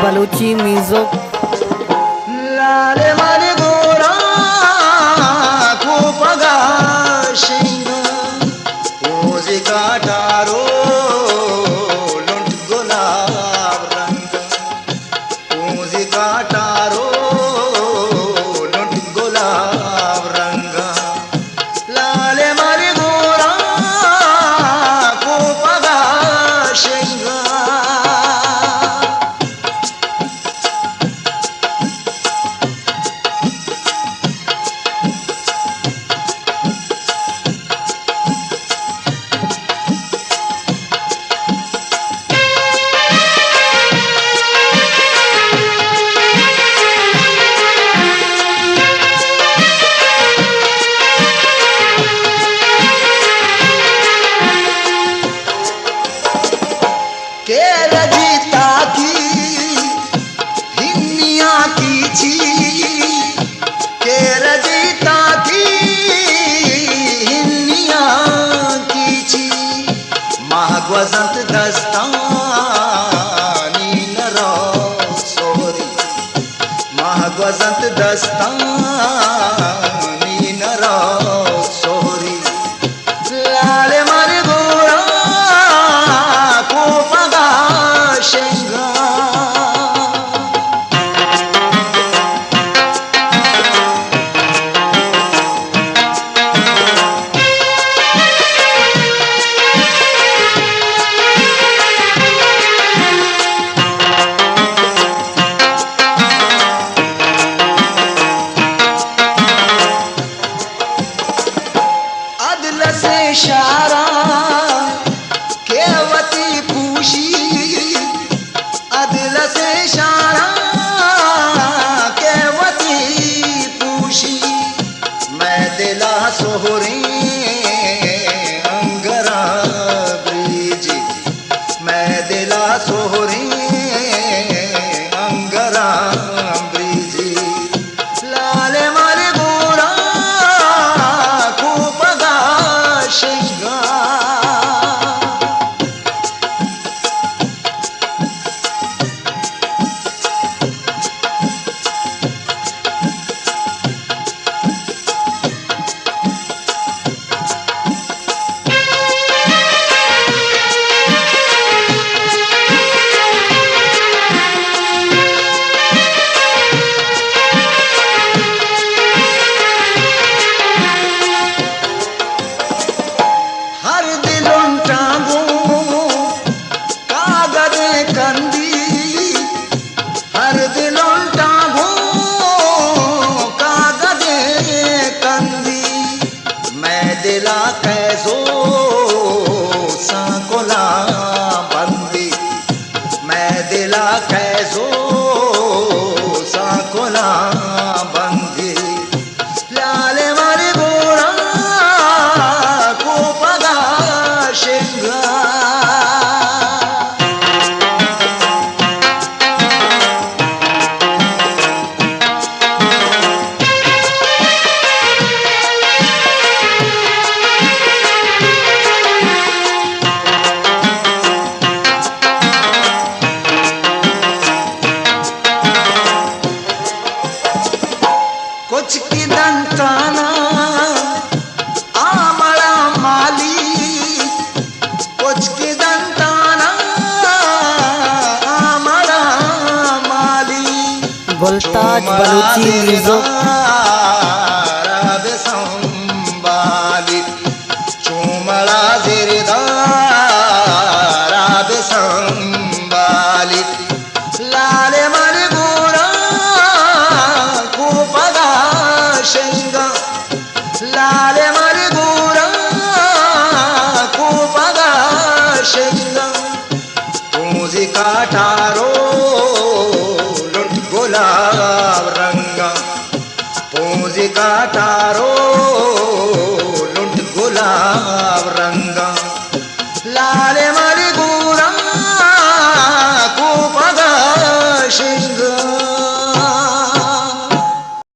Balochi music. लाले माले गोरा खूप गाशिंग ओझी काटारो लुंट गुलाब रंग ओझी काटारो लुंट गुलाब रंग लाले माले गोरा खूप गाशिंग केरजीता की हिन्निया कीची केरजीता की हिन्निया कीची महाग्वजंत दस्तानी नरा सोरी महाग्वजंत दस्तानी नरा सोरी लाले मारे गोरा खूप गाशिंगा अदल से शारा केवती पूशी अदल से शारा केवती पूशी मैं दिला सोहरी अंगरा ब्रिजी मैं दिला सोहरी अंगरा ब्रिजी लाले मारे गोरा खूप गाशिंगा हर दिलों टांगो कागज कंदी हर दिलों टांगो कागज कंदी मैं दिला कैसो सांकोला बंदी मैं दिला कैसो सांकोला बंदी लाले मारे गोरा खूप गाशिंगा कुछ की दंताना आमला माली कुछ की दंताना आमला माली गुलताज बलूची म्यूजिक। संभाली चुमला जिरदार संभाली लाले मारे गोरा खूप गाशिंगा लाले मारे गोरा खूप गाशिंगा तुझी काटारो लुंट गुलाब रंगा तुझी काटारो लुंट गुलाब रंगा